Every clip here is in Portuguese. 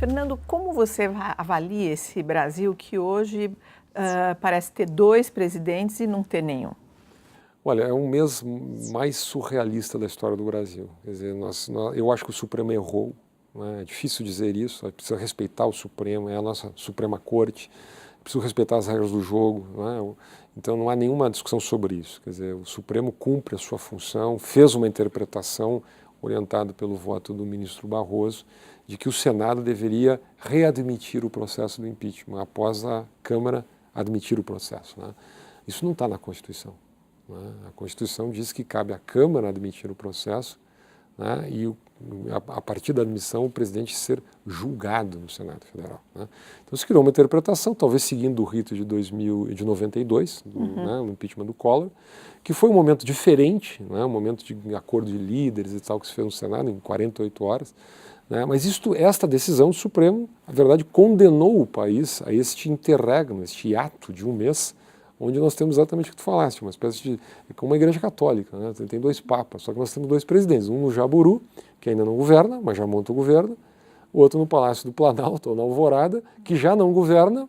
Fernando, como você avalia esse Brasil que hoje parece ter 2 presidentes e não ter nenhum? Olha, é um mês mais surrealista da história do Brasil. Quer dizer, eu acho que o Supremo errou, né? É difícil dizer isso, precisa respeitar o Supremo, é a nossa Suprema Corte, precisa respeitar as regras do jogo, né? Então não há nenhuma discussão sobre isso. Quer dizer, o Supremo cumpre a sua função, fez uma interpretação orientada pelo voto do ministro Barroso, de que o Senado deveria readmitir o processo do impeachment após a Câmara admitir o processo, né? Isso não está na Constituição. A Constituição diz que cabe à Câmara admitir o processo, né, e a partir da admissão o presidente ser julgado no Senado Federal, né. Então se criou uma interpretação, talvez seguindo o rito de 92, né, o impeachment do Collor, que foi um momento diferente, né, um momento de acordo de líderes e tal que se fez no Senado em 48 horas, né, mas esta decisão do Supremo, na verdade, condenou o país a este interregno, este hiato de um mês, onde nós temos exatamente o que tu falaste, uma espécie de... como uma igreja católica, né? Tem 2 papas, só que nós temos 2 presidentes, um no Jaburu, que ainda não governa, mas já monta o governo, o outro no Palácio do Planalto, ou na Alvorada, que já não governa,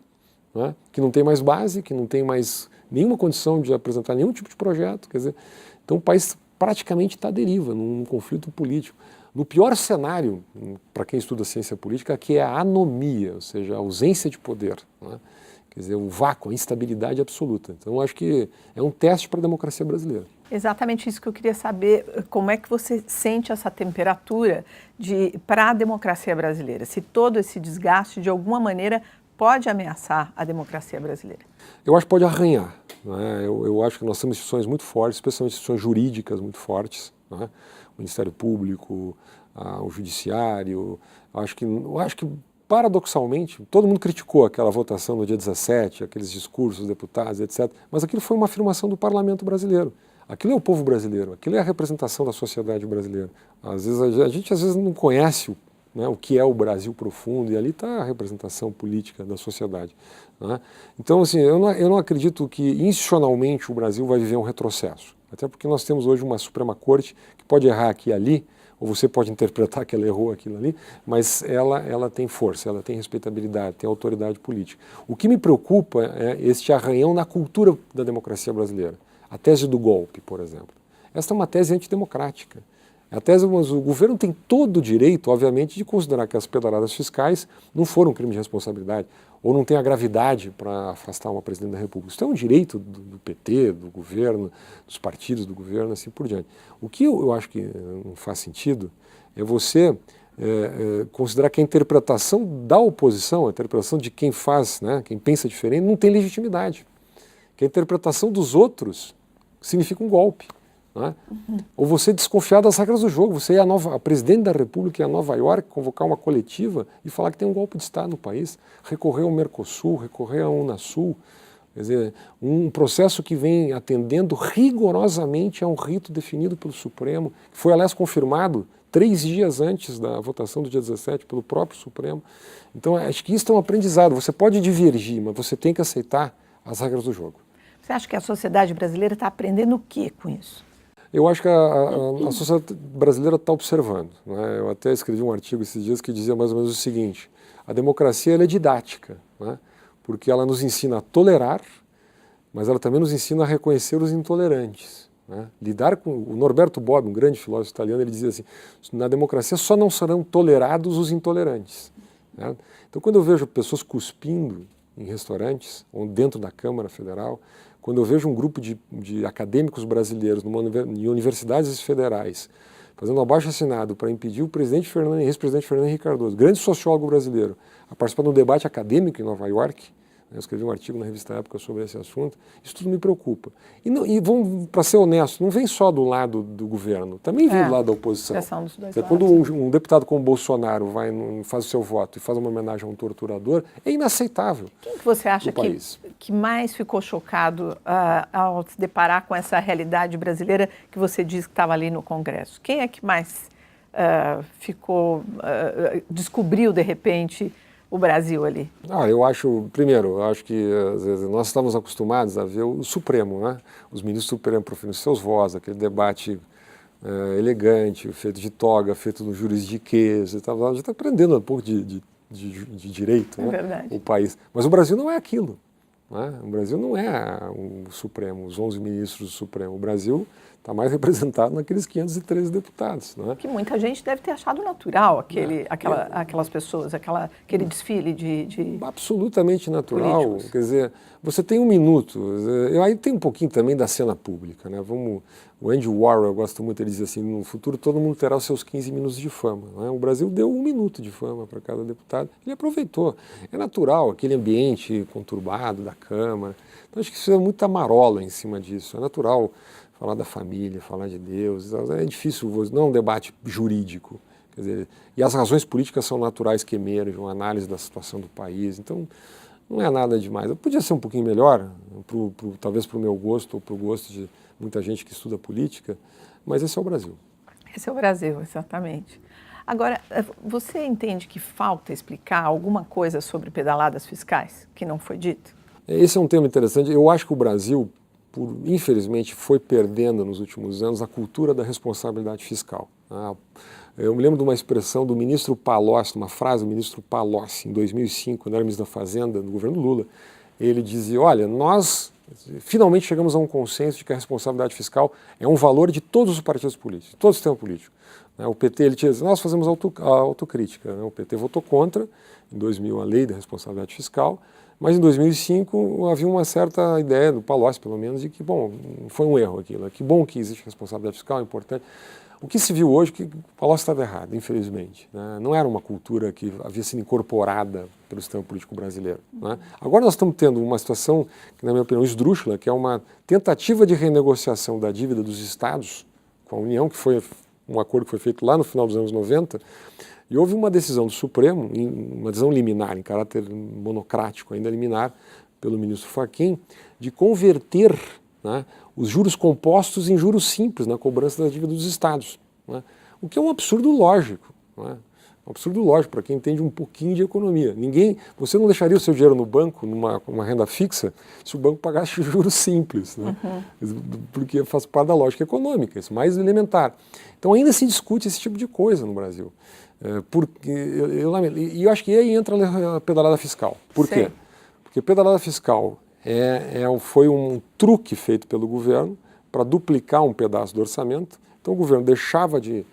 né? Que não tem mais base, que não tem mais nenhuma condição de apresentar nenhum tipo de projeto, quer dizer, então o país praticamente está à deriva, num conflito político. No pior cenário, para quem estuda ciência política, que é a anomia, ou seja, a ausência de poder, né? Quer dizer, o vácuo, a instabilidade absoluta. Então, eu acho que é um teste para a democracia brasileira. Exatamente isso que eu queria saber, como é que você sente essa temperatura para a democracia brasileira? Se todo esse desgaste, de alguma maneira, pode ameaçar a democracia brasileira? Eu acho que pode arranhar, né? Eu acho que nós temos instituições muito fortes, especialmente instituições jurídicas muito fortes, né? O Ministério Público, o Judiciário. Eu acho que paradoxalmente, todo mundo criticou aquela votação no dia 17, aqueles discursos dos deputados, etc. Mas aquilo foi uma afirmação do parlamento brasileiro. Aquilo é o povo brasileiro, aquilo é a representação da sociedade brasileira. Às vezes a gente não conhece o que é o Brasil profundo, e ali está a representação política da sociedade, né? Então, assim, eu não acredito que institucionalmente o Brasil vai viver um retrocesso. Até porque nós temos hoje uma Suprema Corte que pode errar aqui e ali, ou você pode interpretar que ela errou aquilo ali, mas ela tem força, ela tem respeitabilidade, tem autoridade política. O que me preocupa é este arranhão na cultura da democracia brasileira. A tese do golpe, por exemplo. Esta é uma tese antidemocrática. A tese, mas o governo tem todo o direito, obviamente, de considerar que as pedaladas fiscais não foram um crime de responsabilidade, ou não tem a gravidade para afastar uma presidente da República. Isso é um direito do PT, do governo, dos partidos do governo, assim por diante. O que eu acho que não faz sentido é você considerar que a interpretação da oposição, a interpretação de quem faz, né, quem pensa diferente, não tem legitimidade. Que a interpretação dos outros significa um golpe. Né? Ou você desconfiar das regras do jogo, você ir a presidente da República ir a Nova York, convocar uma coletiva e falar que tem um golpe de Estado no país, recorrer ao Mercosul, recorrer à Unasul, quer dizer, um processo que vem atendendo rigorosamente a um rito definido pelo Supremo, que foi, aliás, confirmado 3 dias antes da votação do dia 17 pelo próprio Supremo. Então, acho que isso é um aprendizado. Você pode divergir, mas você tem que aceitar as regras do jogo. Você acha que a sociedade brasileira está aprendendo o que com isso? Eu acho que a sociedade brasileira está observando, né? Eu até escrevi um artigo esses dias que dizia mais ou menos o seguinte: a democracia ela é didática, né? Porque ela nos ensina a tolerar, mas ela também nos ensina a reconhecer os intolerantes, né? Lidar com... O Norberto Bobbio, um grande filósofo italiano, ele dizia assim: na democracia só não serão tolerados os intolerantes, né? Então, quando eu vejo pessoas cuspindo em restaurantes ou dentro da Câmara Federal, quando eu vejo um grupo de acadêmicos brasileiros em universidades federais fazendo um abaixo-assinado para impedir o ex-presidente Fernando Henrique Cardoso, grande sociólogo brasileiro, a participar de um debate acadêmico em Nova York, eu escrevi um artigo na revista Época sobre esse assunto, isso tudo me preocupa. E vamos, para ser honesto, não vem só do lado do governo, também vem do lado da oposição. Dos dois Quando lados. um deputado como Bolsonaro faz o seu voto e faz uma homenagem a um torturador, é inaceitável. Quem que você acha que mais ficou chocado ao se deparar com essa realidade brasileira que você disse que estava ali no Congresso? Quem é que mais descobriu, de repente, o Brasil ali? Eu acho que às vezes, nós estamos acostumados a ver o Supremo, né? Os ministros do Supremo proferindo seus votos, aquele debate elegante, feito de toga, feito no juridiquês e tal. A gente está aprendendo um pouco de de direito, É né? verdade. O país. Mas o Brasil não é aquilo. Né? O Brasil não é o Supremo, os 11 ministros do Supremo. O Brasil está mais representado naqueles 513 deputados. Né? Que muita gente deve ter achado natural aquelas pessoas, aquele desfile de absolutamente natural. políticos. Quer dizer, você tem um minuto. Aí tem um pouquinho também da cena pública. Né? O Andy Warhol, eu gosto muito, ele diz assim, no futuro todo mundo terá os seus 15 minutos de fama. Né? O Brasil deu 1 minuto de fama para cada deputado. Ele aproveitou. É natural, aquele ambiente conturbado da Câmara. Então acho que isso é muita marola em cima disso. É natural falar da família, falar de Deus. É difícil, não é um debate jurídico. Quer dizer, e as razões políticas são naturais que emergem, uma análise da situação do país. Então, não é nada demais. Podia ser um pouquinho melhor, talvez para o meu gosto ou para o gosto de muita gente que estuda política, mas esse é o Brasil. Esse é o Brasil, exatamente. Agora, você entende que falta explicar alguma coisa sobre pedaladas fiscais que não foi dito? Esse é um tema interessante. Eu acho que o Brasil, infelizmente, foi perdendo nos últimos anos a cultura da responsabilidade fiscal. Eu me lembro de uma expressão do ministro Palocci, uma frase do ministro Palocci, em 2005, quando era ministro da Fazenda, no governo Lula. Ele dizia, olha, nós finalmente chegamos a um consenso de que a responsabilidade fiscal é um valor de todos os partidos políticos, todo o sistema político. O PT, ele dizia, nós fazemos a autocrítica. O PT votou contra, em 2000, a lei da responsabilidade fiscal, mas em 2005 havia uma certa ideia, do Palocci pelo menos, de que, bom, foi um erro aquilo, que bom que existe responsabilidade fiscal, é importante. O que se viu hoje é que o Palocci estava errado, infelizmente. Né? Não era uma cultura que havia sido incorporada pelo sistema político brasileiro. Né? Agora nós estamos tendo uma situação que, na minha opinião, esdrúxula, que é uma tentativa de renegociação da dívida dos estados com a União, que foi um acordo que foi feito lá no final dos anos 90, e houve uma decisão do Supremo, uma decisão liminar, em caráter monocrático, ainda liminar, pelo ministro Fachin, de converter, né, os juros compostos em juros simples na cobrança da dívida dos estados. Né? O que é um absurdo lógico. Né? Um absurdo lógico para quem entende um pouquinho de economia. Você não deixaria o seu dinheiro no banco, numa renda fixa, se o banco pagasse juros simples. Né? Porque faz parte da lógica econômica, isso mais elementar. Então ainda se discute esse tipo de coisa no Brasil. Eu acho que aí entra a pedalada fiscal. Por quê? Porque pedalada fiscal foi um truque feito pelo governo para duplicar um pedaço do orçamento. Então o governo deixava de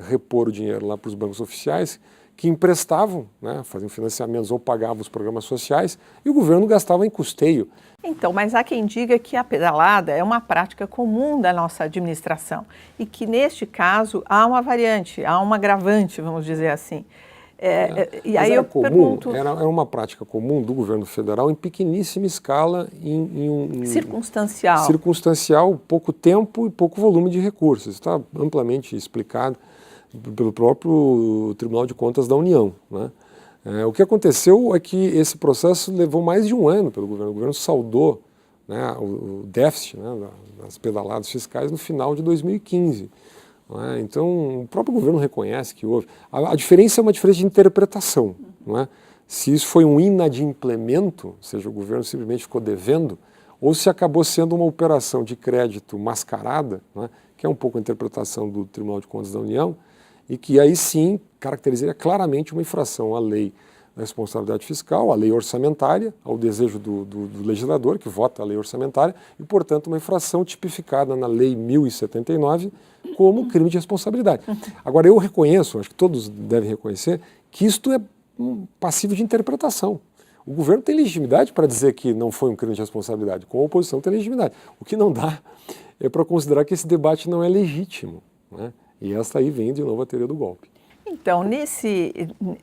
repor o dinheiro lá para os bancos oficiais, que emprestavam, né, faziam financiamentos ou pagavam os programas sociais, e o governo gastava em custeio. Então, mas há quem diga que a pedalada é uma prática comum da nossa administração e que, neste caso, há uma variante, há um agravante, vamos dizer assim. E aí eu pergunto... Era uma prática comum do governo federal em pequeníssima escala, circunstancial. Circunstancial, pouco tempo e pouco volume de recursos. Está amplamente explicado pelo próprio Tribunal de Contas da União. Né? O que aconteceu é que esse processo levou mais de um ano pelo governo. O governo saldou, né, o déficit, né, das pedaladas fiscais no final de 2015. Né? Então, o próprio governo reconhece que houve. A diferença é uma diferença de interpretação. Não é? Se isso foi um inadimplemento, ou seja, o governo simplesmente ficou devendo, ou se acabou sendo uma operação de crédito mascarada, né, que é um pouco a interpretação do Tribunal de Contas da União, e que aí sim caracterizaria claramente uma infração à lei da responsabilidade fiscal, à lei orçamentária, ao desejo do legislador, que vota a lei orçamentária, e, portanto, uma infração tipificada na Lei 1079 como crime de responsabilidade. Agora, eu reconheço, acho que todos devem reconhecer, que isto é passível de interpretação. O governo tem legitimidade para dizer que não foi um crime de responsabilidade, como a oposição tem legitimidade. O que não dá é para considerar que esse debate não é legítimo, né? E essa aí vem de novo a teoria do golpe. Então,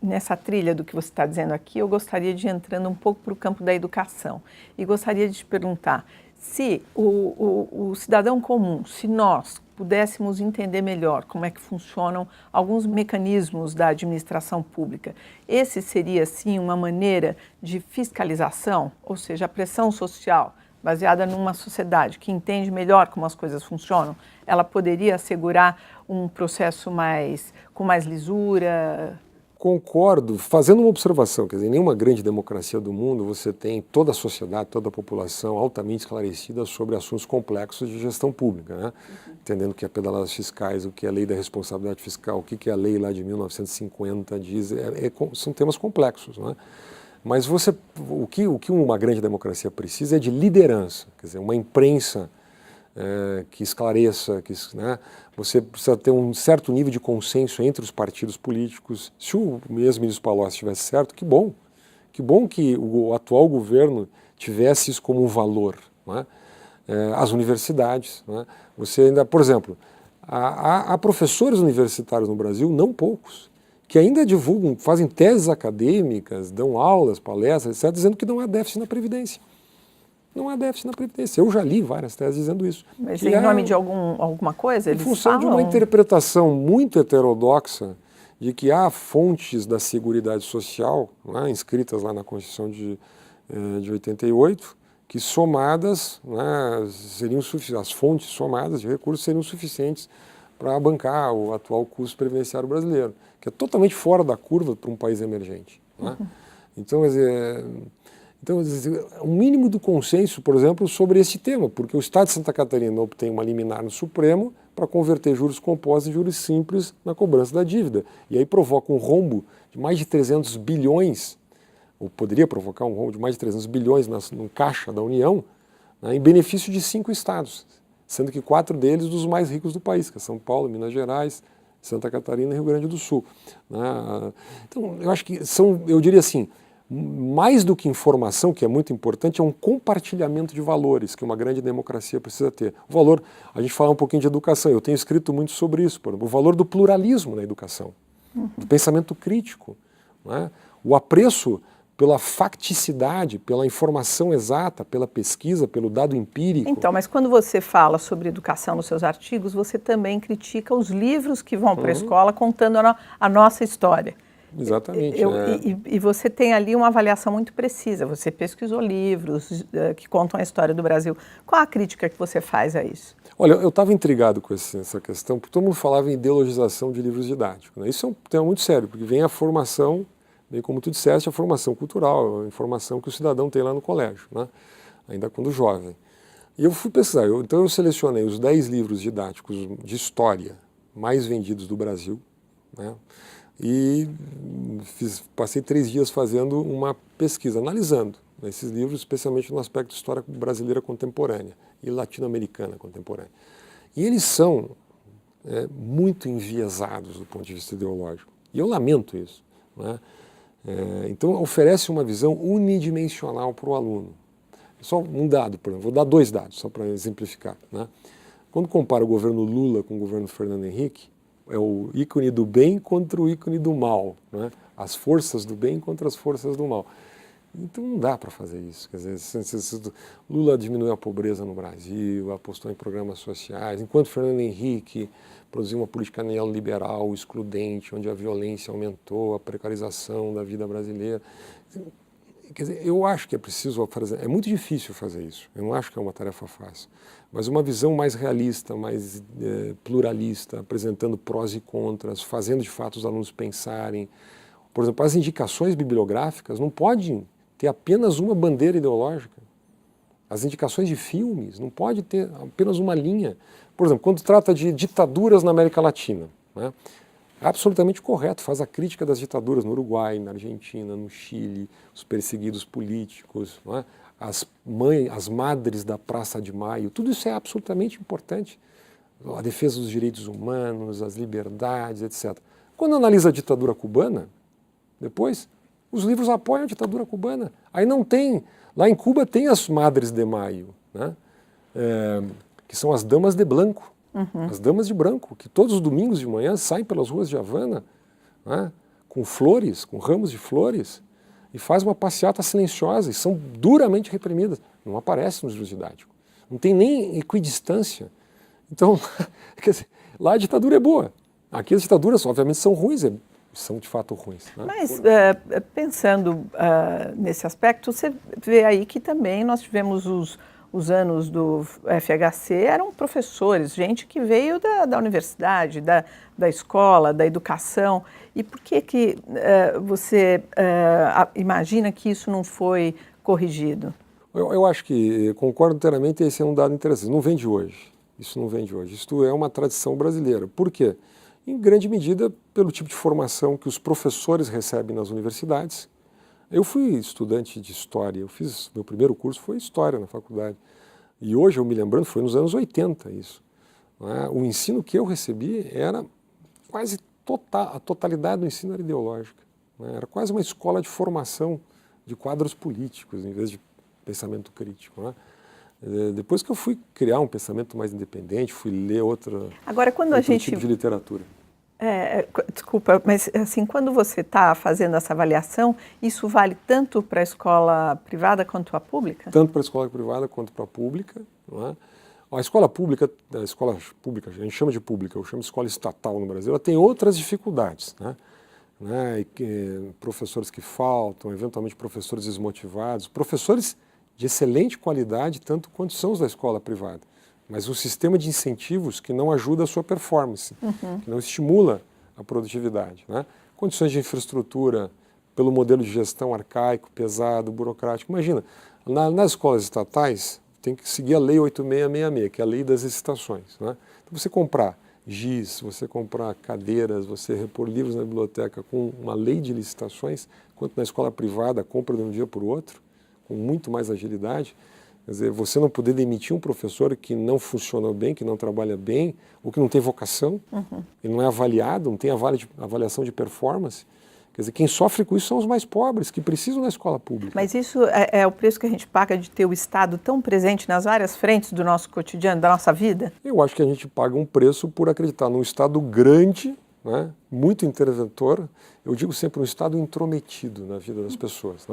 nessa trilha do que você está dizendo aqui, eu gostaria de ir entrando um pouco para o campo da educação. E gostaria de te perguntar se o cidadão comum, se nós pudéssemos entender melhor como é que funcionam alguns mecanismos da administração pública, esse seria, sim, uma maneira de fiscalização, ou seja, a pressão social baseada numa sociedade que entende melhor como as coisas funcionam, ela poderia assegurar um processo com mais lisura? concordo, fazendo uma observação, quer dizer, em nenhuma grande democracia do mundo você tem toda a sociedade, toda a população altamente esclarecida sobre assuntos complexos de gestão pública, né? Entendendo o que é pedaladas fiscais, o que é a lei da responsabilidade fiscal, o que é a lei lá de 1950 diz, são temas complexos, né? Mas o que uma grande democracia precisa é de liderança, quer dizer, uma imprensa que esclareça, né? Você precisa ter um certo nível de consenso entre os partidos políticos. Se o ex-ministro Palocci estivesse certo, que bom que o atual governo tivesse isso como um valor, né? As universidades, né? Você ainda, por exemplo, há professores universitários no Brasil, não poucos, que ainda divulgam, fazem teses acadêmicas, dão aulas, palestras, etc., dizendo que não há déficit na Previdência. Não há déficit na Previdência. Eu já li várias teses dizendo isso. Mas em nome de alguma coisa? Eles em função falam? de uma interpretação muito heterodoxa de que há fontes da Seguridade Social, né, inscritas lá na Constituição de 88, que somadas, né, seriam suficientes, as fontes somadas de recursos seriam suficientes para bancar o atual custo previdenciário brasileiro, que é totalmente fora da curva para um país emergente, né? Então, um mínimo do consenso, por exemplo, sobre esse tema, porque o Estado de Santa Catarina obtém uma liminar no Supremo para converter juros compostos em juros simples na cobrança da dívida. E aí provoca um rombo de mais de 300 bilhões, ou poderia provocar um rombo de mais de 300 bilhões no caixa da União, né, em benefício de 5 estados, sendo que 4 deles dos mais ricos do país, que é São Paulo, Minas Gerais, Santa Catarina e Rio Grande do Sul, né? Então, eu acho que eu diria assim, mais do que informação, que é muito importante, é um compartilhamento de valores que uma grande democracia precisa ter. O valor, a gente fala um pouquinho de educação, eu tenho escrito muito sobre isso, por exemplo, o valor do pluralismo na educação, do pensamento crítico, né? O apreço pela facticidade, pela informação exata, pela pesquisa, pelo dado empírico. Então, mas quando você fala sobre educação nos seus artigos, você também critica os livros que vão para a escola contando a nossa história. Exatamente. E você tem ali uma avaliação muito precisa, você pesquisou livros que contam a história do Brasil. Qual a crítica que você faz a isso? Olha, eu estava intrigado com essa questão, porque todo mundo falava em ideologização de livros didáticos, né? Isso é um tema muito sério, porque vem a formação, bem como tu disseste, a formação cultural, a informação que o cidadão tem lá no colégio, né? Ainda quando jovem. E eu fui pesquisar, então eu selecionei os 10 livros didáticos de história mais vendidos do Brasil, né? E passei 3 dias fazendo uma pesquisa, analisando esses livros, especialmente no aspecto de história brasileira contemporânea e latino-americana contemporânea. E eles são muito enviesados do ponto de vista ideológico. E eu lamento isso, né? Então oferece uma visão unidimensional para o aluno. Só um dado, por exemplo, vou dar 2 dados, só para exemplificar, né? Quando compara o governo Lula com o governo Fernando Henrique, é o ícone do bem contra o ícone do mal, né? As forças do bem contra as forças do mal. Então não dá para fazer isso. Quer dizer, Lula diminuiu a pobreza no Brasil, apostou em programas sociais, enquanto Fernando Henrique produziu uma política neoliberal, excludente, onde a violência aumentou, a precarização da vida brasileira. Quer dizer, eu acho que é preciso fazer, é muito difícil fazer isso, eu não acho que é uma tarefa fácil, mas uma visão mais realista, mais pluralista, apresentando prós e contras, fazendo de fato os alunos pensarem. Por exemplo, as indicações bibliográficas não podem ter apenas uma bandeira ideológica. As indicações de filmes não pode ter apenas uma linha. Por exemplo, quando trata de ditaduras na América Latina, né? É absolutamente correto, faz a crítica das ditaduras no Uruguai, na Argentina, no Chile, os perseguidos políticos, não é? As madres da Praça de Maio, tudo isso é absolutamente importante. A defesa dos direitos humanos, as liberdades, etc. Quando analisa a ditadura cubana, depois, os livros apoiam a ditadura cubana. Aí não tem, lá em Cuba tem as madres de Maio, né? Que são as damas de branco. As damas de branco, que todos os domingos de manhã saem pelas ruas de Havana, né, com flores, com ramos de flores, e fazem uma passeata silenciosa e são duramente reprimidas. Não aparece nos livros didáticos. Não tem nem equidistância. Então, quer dizer, lá a ditadura é boa. Aqui as ditaduras, obviamente, são ruins, são de fato ruins, né? Mas, pensando nesse aspecto, você vê aí que também nós tivemos os anos do FHC eram professores, gente que veio da universidade, da escola, da educação. E por que você imagina que isso não foi corrigido? Eu acho que, concordo inteiramente, esse é um dado interessante. Não vem de hoje. Isso não vem de hoje. Isto é uma tradição brasileira. Por quê? Em grande medida pelo tipo de formação que os professores recebem nas universidades. Eu fui estudante de História. Meu primeiro curso foi História na faculdade. E hoje, eu me lembrando, foi nos anos 80 isso. O ensino que eu recebi era quase a totalidade do ensino era ideológica. Era quase uma escola de formação de quadros políticos, em vez de pensamento crítico. Depois que eu fui criar um pensamento mais independente, fui ler outro tipo de literatura. Desculpa, mas assim, quando você está fazendo essa avaliação, isso vale tanto para a escola privada quanto a pública? Tanto para a escola privada quanto para a pública. A escola pública, a gente chama de pública, eu chamo de escola estatal no Brasil, ela tem outras dificuldades. Professores que faltam, eventualmente professores desmotivados, professores de excelente qualidade, tanto quanto são os da escola privada, mas um sistema de incentivos que não ajuda a sua performance, que não estimula a produtividade. Condições de infraestrutura, pelo modelo de gestão arcaico, pesado, burocrático. Imagina, nas escolas estatais tem que seguir a Lei 8666, que é a lei das licitações. Então você comprar giz, você comprar cadeiras, você repor livros na biblioteca com uma lei de licitações, enquanto na escola privada compra de um dia para o outro, com muito mais agilidade. Quer dizer, você não poder demitir um professor que não funciona bem, que não trabalha bem, ou que não tem vocação, ele não é avaliado, não tem avaliação de performance. Quer dizer, quem sofre com isso são os mais pobres, que precisam da escola pública. Mas isso é o preço que a gente paga de ter o Estado tão presente nas várias frentes do nosso cotidiano, da nossa vida? Eu acho que a gente paga um preço por acreditar num Estado grande, muito interventor, eu digo sempre um Estado intrometido na vida das pessoas.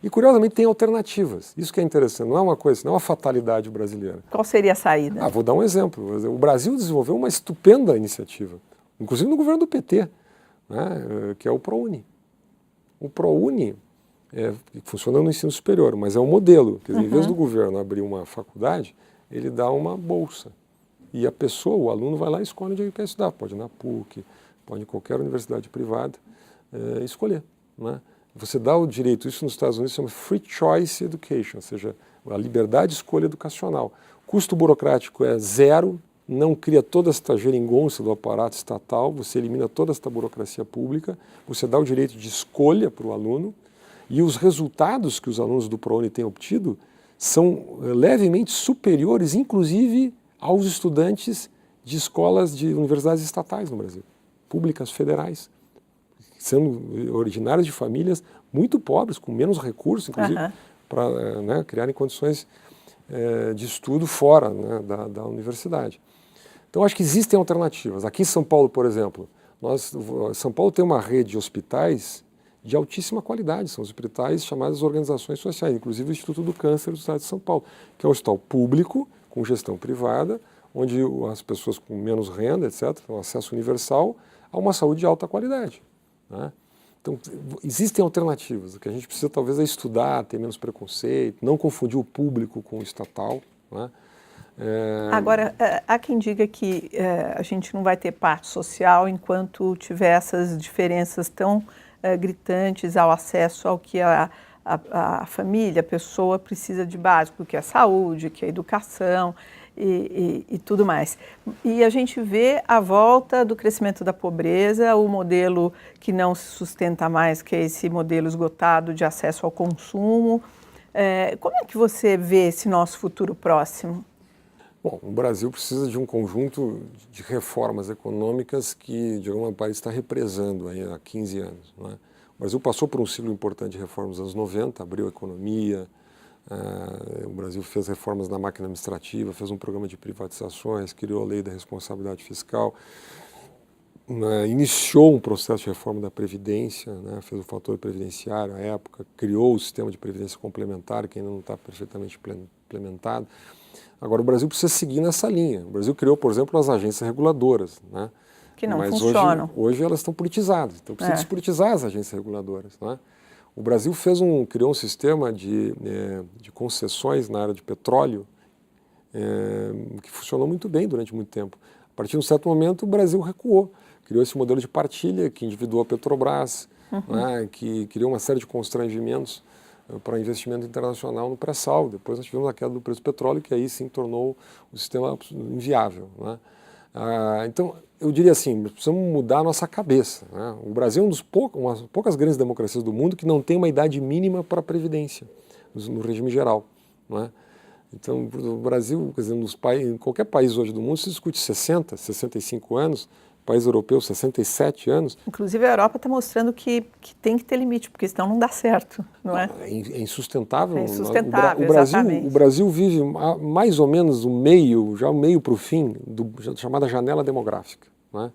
E curiosamente tem alternativas, isso que é interessante, não é uma coisa, não é uma fatalidade brasileira. Qual seria a saída? Vou dar um exemplo, o Brasil desenvolveu uma estupenda iniciativa, inclusive no governo do PT, que é o ProUni. O ProUni funciona no ensino superior, mas é um modelo, quer dizer, em vez do governo abrir uma faculdade, ele dá uma bolsa. E a pessoa, o aluno, vai lá e escolhe onde ele quer estudar. Pode ir na PUC, pode ir em qualquer universidade privada escolher. Você dá o direito, isso nos Estados Unidos se chama Free Choice Education, ou seja, a liberdade de escolha educacional. Custo burocrático é zero, não cria toda esta geringonça do aparato estatal, você elimina toda esta burocracia pública, você dá o direito de escolha para o aluno, e os resultados que os alunos do ProUni têm obtido são levemente superiores, inclusive aos estudantes de escolas de universidades estatais no Brasil, públicas federais, sendo originários de famílias muito pobres, com menos recursos, inclusive, para criarem condições de estudo fora da universidade. Então, acho que existem alternativas. Aqui em São Paulo, por exemplo, São Paulo tem uma rede de hospitais de altíssima qualidade, são hospitais chamadas organizações sociais, inclusive o Instituto do Câncer do Estado de São Paulo, que é um hospital público, com gestão privada, onde as pessoas com menos renda, etc., têm acesso universal a uma saúde de alta qualidade. Então, existem alternativas. O que a gente precisa, talvez, é estudar, ter menos preconceito, não confundir o público com o estatal. Agora, há quem diga que a gente não vai ter paz social enquanto tiver essas diferenças tão gritantes ao acesso ao que a família, a pessoa precisa de básico, que é a saúde, que é a educação e tudo mais. E a gente vê a volta do crescimento da pobreza, o modelo que não se sustenta mais, que é esse modelo esgotado de acesso ao consumo. Como é que você vê esse nosso futuro próximo? Bom, o Brasil precisa de um conjunto de reformas econômicas que, de alguma maneira, está represando aí há 15 anos. O Brasil passou por um ciclo importante de reformas nos anos 90, abriu a economia, o Brasil fez reformas na máquina administrativa, fez um programa de privatizações, criou a lei da responsabilidade fiscal, iniciou um processo de reforma da Previdência, fez o fator previdenciário à época, criou o sistema de previdência complementar, que ainda não está perfeitamente implementado. Agora, o Brasil precisa seguir nessa linha. O Brasil criou, por exemplo, as agências reguladoras, que não mas funcionam. Hoje elas estão politizadas, então precisa despolitizar as agências reguladoras. O Brasil criou um sistema de concessões na área de petróleo que funcionou muito bem durante muito tempo. A partir de um certo momento, o Brasil recuou, criou esse modelo de partilha que individuou a Petrobras, né, que criou uma série de constrangimentos para investimento internacional no pré-sal. Depois nós tivemos a queda do preço do petróleo, que aí sim tornou o sistema inviável, né? Então, eu diria assim, precisamos mudar a nossa cabeça, né? O Brasil é umas poucas grandes democracias do mundo que não tem uma idade mínima para a previdência, no regime geral, né? Então, o Brasil, quer dizer, em qualquer país hoje do mundo se discute 60, 65 anos, país europeu 67 anos. Inclusive a Europa está mostrando que tem que ter limite, porque senão não dá certo, não é? É insustentável. É insustentável, O Brasil vive mais ou menos o meio para o fim, da chamada janela demográfica, né?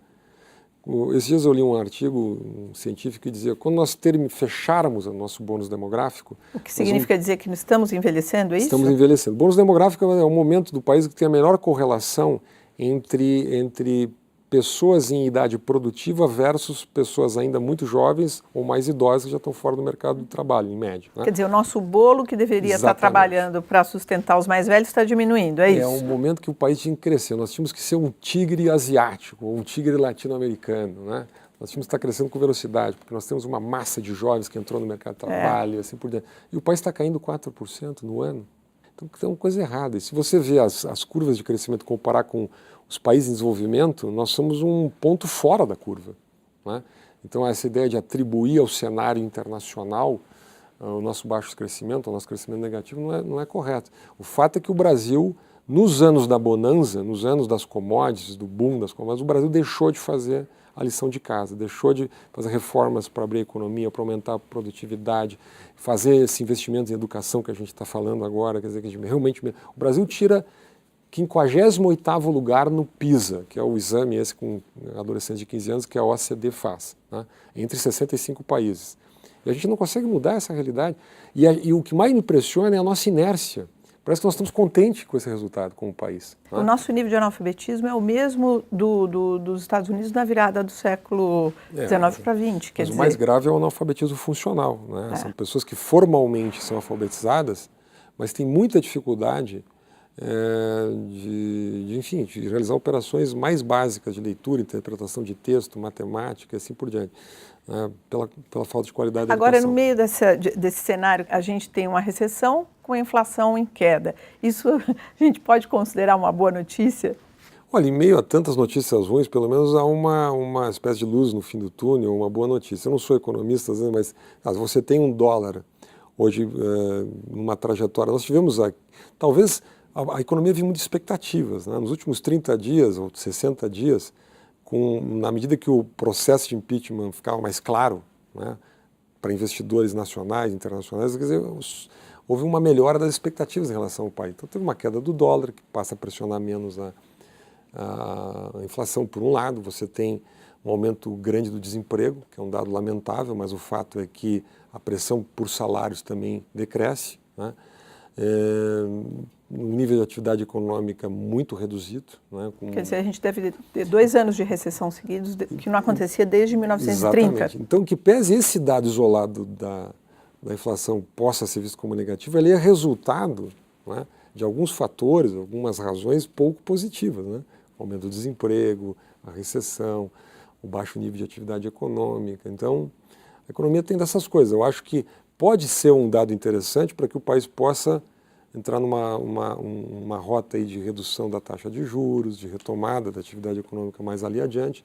Esses dias eu li um artigo científico que dizia que quando nós fecharmos o nosso bônus demográfico... O que significa dizer que estamos envelhecendo, é isso? Estamos envelhecendo. O bônus demográfico é o momento do país que tem a menor correlação entre pessoas em idade produtiva versus pessoas ainda muito jovens ou mais idosas que já estão fora do mercado de trabalho, em média, né? Quer dizer, o nosso bolo que deveria estar trabalhando para sustentar os mais velhos está diminuindo, é isso? É um momento que o país tinha que crescer. Nós tínhamos que ser um tigre asiático, ou um tigre latino-americano, né? Nós tínhamos que estar crescendo com velocidade, porque nós temos uma massa de jovens que entrou no mercado de trabalho, e assim por diante. E o país está caindo 4% no ano. Então tem uma coisa errada. E se você vê as curvas de crescimento, comparar com os países em desenvolvimento, nós somos um ponto fora da curva, né? Então essa ideia de atribuir ao cenário internacional o nosso baixo crescimento, o nosso crescimento negativo, não é correto. O fato é que o Brasil, nos anos da bonança, nos anos das commodities, do boom das commodities, o Brasil deixou de fazer a lição de casa, deixou de fazer reformas para abrir a economia, para aumentar a produtividade, fazer esse investimento em educação que a gente está falando agora, quer dizer, que a gente realmente... O Brasil tira 58º lugar no PISA, que é o exame esse com adolescentes de 15 anos que a OCDE faz, né? Entre 65 países. E a gente não consegue mudar essa realidade. E o que mais me impressiona é a nossa inércia. Parece que nós estamos contentes com esse resultado como país, né? O nosso nível de analfabetismo é o mesmo dos Estados Unidos na virada do século XIX para XX. Mas o mais grave é o analfabetismo funcional, né? São pessoas que formalmente são alfabetizadas, mas têm muita dificuldade de realizar operações mais básicas de leitura, interpretação de texto, matemática e assim por diante, né? Pela falta de qualidade da Agora, educação. no meio desse cenário, a gente tem uma recessão com a inflação em queda. Isso a gente pode considerar uma boa notícia? Olha, em meio a tantas notícias ruins, pelo menos há uma espécie de luz no fim do túnel, uma boa notícia. Eu não sou economista, mas você tem um dólar hoje numa trajetória. Nós tivemos, talvez, a economia vive muitas expectativas, né? Nos últimos 30 dias ou 60 dias, na medida que o processo de impeachment ficava mais claro, né, para investidores nacionais, internacionais, quer dizer, houve uma melhora das expectativas em relação ao país. Então teve uma queda do dólar, que passa a pressionar menos a inflação por um lado, você tem um aumento grande do desemprego, que é um dado lamentável, mas o fato é que a pressão por salários também decresce, né? Um nível de atividade econômica muito reduzido, né? Quer dizer, a gente deve ter 2 anos de recessão seguidos, que não acontecia desde 1930. Exatamente. Então, que pese esse dado isolado da inflação possa ser visto como negativo, ele é resultado, né, de alguns fatores, algumas razões pouco positivas, né? O aumento do desemprego, a recessão, o baixo nível de atividade econômica. Então, a economia tem dessas coisas. Eu acho que pode ser um dado interessante para que o país possa entrar numa rota aí de redução da taxa de juros, de retomada da atividade econômica mais ali adiante,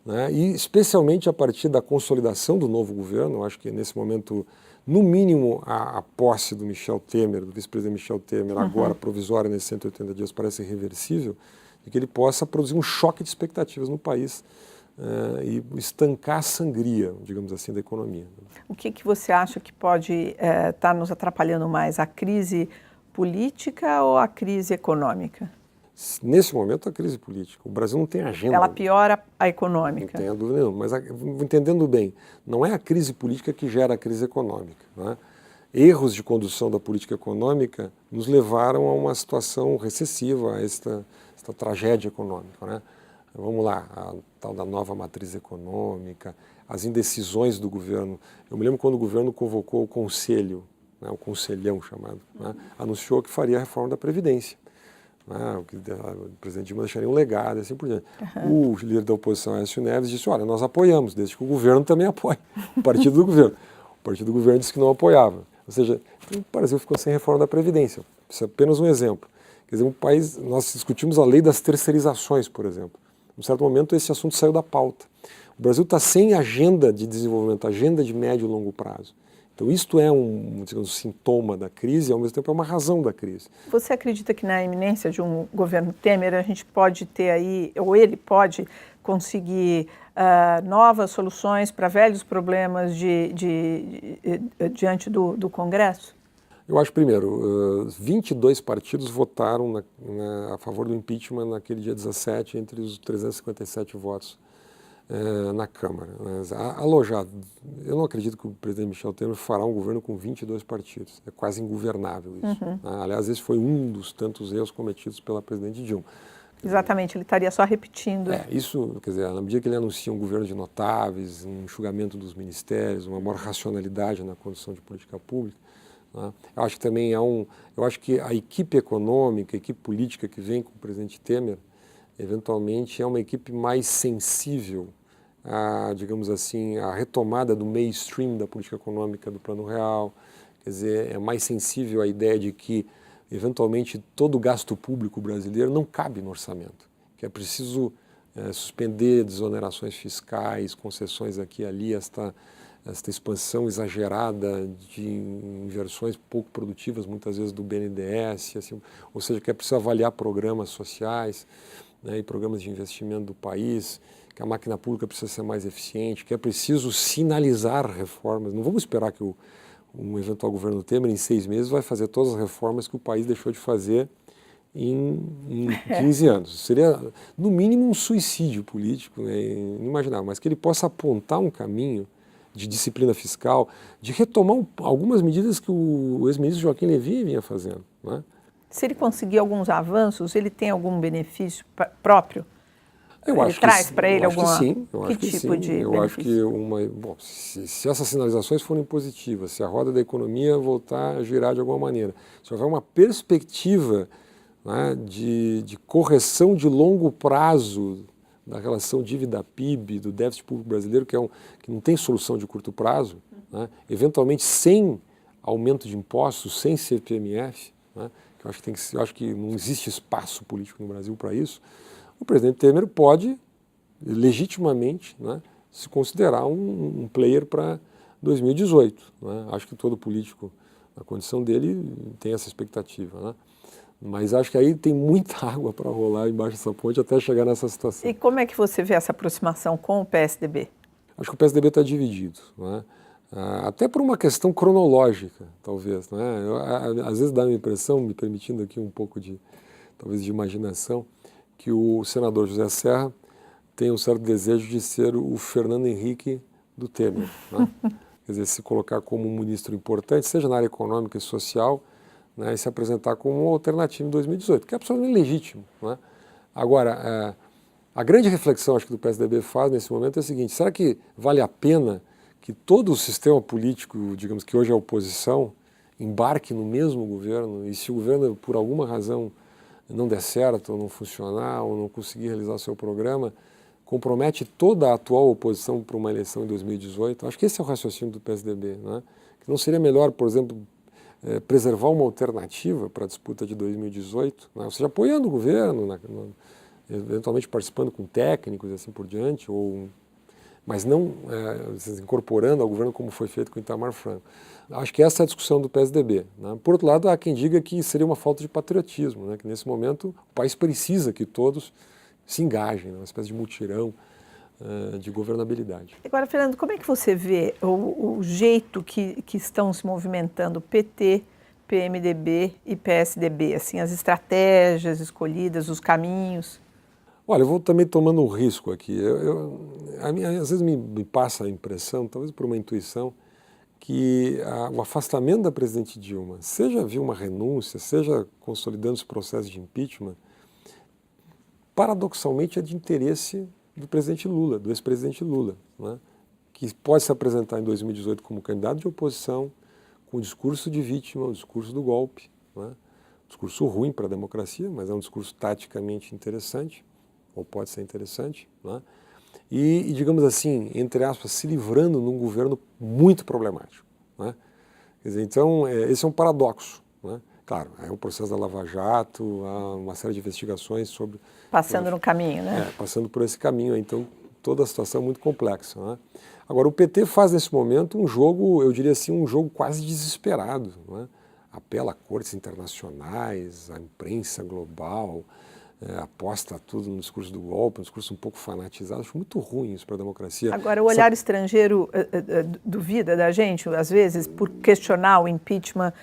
né? E especialmente a partir da consolidação do novo governo. Eu acho que nesse momento, no mínimo, a posse do Michel Temer, do vice-presidente Michel Temer, agora provisória nesses 180 dias, parece irreversível, e que ele possa produzir um choque de expectativas no país e estancar a sangria, digamos assim, da economia. O que você acha que pode estar nos atrapalhando mais, a crise política ou a crise econômica? Nesse momento, a crise política. O Brasil não tem agenda. Ela piora a econômica. Não tenho dúvida nenhuma, mas entendendo bem, não é a crise política que gera a crise econômica, né? Erros de condução da política econômica nos levaram a uma situação recessiva, a esta tragédia econômica, né? Vamos lá, a tal da nova matriz econômica, as indecisões do governo. Eu me lembro quando o governo convocou o conselho, né, o conselhão chamado, né, anunciou que faria a reforma da Previdência. né? O que o presidente Dilma deixaria um legado, e assim por diante. O líder da oposição, Aécio Neves, disse, olha, nós apoiamos, desde que o governo também apoie, o partido do governo. O partido do governo disse que não apoiava. Ou seja, o Brasil ficou sem reforma da Previdência. Isso é apenas um exemplo. Quer dizer, um país, nós discutimos a lei das terceirizações, por exemplo. Em um certo momento, esse assunto saiu da pauta. O Brasil está sem agenda de desenvolvimento, agenda de médio e longo prazo. Então, isto é digamos, um sintoma da crise e, ao mesmo tempo, é uma razão da crise. Você acredita que na iminência de um governo Temer, a gente pode ter aí, ou ele pode conseguir novas soluções para velhos problemas diante do Congresso? Eu acho, primeiro, 22 partidos votaram a favor do impeachment naquele dia 17, entre os 357 votos na Câmara. Alojado, eu não acredito que o presidente Michel Temer fará um governo com 22 partidos. É quase ingovernável isso. Aliás, esse foi um dos tantos erros cometidos pela presidente Dilma. Exatamente, ele estaria só repetindo. Isso, quer dizer, na medida que ele anuncia um governo de notáveis, um enxugamento dos ministérios, uma maior racionalidade na condução de política pública, né? Eu acho que também eu acho que a equipe econômica, a equipe política que vem com o presidente Temer, eventualmente é uma equipe mais sensível a, digamos assim, a retomada do mainstream da política econômica do Plano Real, quer dizer, é mais sensível à ideia de que eventualmente todo o gasto público brasileiro não cabe no orçamento, que é preciso suspender desonerações fiscais, concessões aqui e ali, esta expansão exagerada de inversões pouco produtivas, muitas vezes do BNDES, assim, ou seja, que é preciso avaliar programas sociais, né, e programas de investimento do país, que a máquina pública precisa ser mais eficiente, que é preciso sinalizar reformas. Não vamos esperar que um eventual governo Temer, em 6 meses, vai fazer todas as reformas que o país deixou de fazer em 15 anos. Seria, no mínimo, um suicídio político, né, inimaginável, mas que ele possa apontar um caminho de disciplina fiscal, de retomar algumas medidas que o ex-ministro Joaquim Levy vinha fazendo, né? Se ele conseguir alguns avanços, ele tem algum benefício próprio? Eu acho traz para ele alguma... sim. Eu acho que tipo sim. de Eu benefício? acho que se essas sinalizações forem positivas, se a roda da economia voltar a girar de alguma maneira, se houver uma perspectiva, né, de correção de longo prazo da relação dívida-PIB, do déficit público brasileiro, que não tem solução de curto prazo, né, eventualmente sem aumento de impostos, sem CPMF, né, que eu acho que não existe espaço político no Brasil para isso, o presidente Temer pode, legitimamente, né, se considerar um player para 2018. Né? Acho que todo político, na condição dele, tem essa expectativa. Né? Mas acho que aí tem muita água para rolar embaixo dessa ponte até chegar nessa situação. E como é que você vê essa aproximação com o PSDB? Acho que o PSDB está dividido, né? Até por uma questão cronológica, talvez. Né? Às vezes dá a impressão, me permitindo aqui um pouco talvez de imaginação, que o senador José Serra tem um certo desejo de ser o Fernando Henrique do Temer. Né? Quer dizer, se colocar como um ministro importante, seja na área econômica e social, né, e se apresentar como uma alternativa em 2018, que é absolutamente legítimo. Né? Agora, a grande reflexão, acho que do PSDB faz nesse momento é a seguinte: será que vale a pena que todo o sistema político, digamos que hoje é a oposição, embarque no mesmo governo, e se o governo, por alguma razão, não der certo, ou não funcionar, ou não conseguir realizar o seu programa, compromete toda a atual oposição para uma eleição em 2018? Acho que esse é o raciocínio do PSDB. Né? Que não seria melhor, por exemplo, preservar uma alternativa para a disputa de 2018, né? Ou seja, apoiando o governo, eventualmente participando com técnicos e assim por diante, mas não incorporando ao governo como foi feito com o Itamar Franco. Acho que essa é a discussão do PSDB. Né? Por outro lado, há quem diga que seria uma falta de patriotismo, né? Que nesse momento o país precisa que todos se engajem, né? Uma espécie de mutirão de governabilidade. Agora, Fernando, como é que você vê o jeito que estão se movimentando PT, PMDB e PSDB, assim, as estratégias escolhidas, os caminhos? Olha, eu vou também tomando um risco aqui. Às vezes me passa a impressão, talvez por uma intuição, que o afastamento da presidente Dilma, seja via uma renúncia, seja consolidando os processos de impeachment, paradoxalmente é de interesse do presidente Lula, do ex-presidente Lula, né? Que pode se apresentar em 2018 como candidato de oposição, com o discurso de vítima, o discurso do golpe, né? discurso ruim para a democracia, mas é um discurso taticamente interessante, ou pode ser interessante, né? E, digamos assim, entre aspas, se livrando num governo muito problemático, né? Quer dizer, então, esse é um paradoxo, né? Claro, é o processo da Lava Jato, há uma série de investigações sobre... Passando no caminho, né? Passando por esse caminho, então toda a situação é muito complexa, né? Agora, o PT faz nesse momento um jogo, eu diria assim, um jogo quase desesperado, né? Apela a cortes internacionais, à imprensa global, aposta tudo no discurso do golpe, um discurso um pouco fanatizado. Acho muito ruim isso para a democracia. Agora, o olhar estrangeiro duvida da gente, às vezes, por questionar o impeachment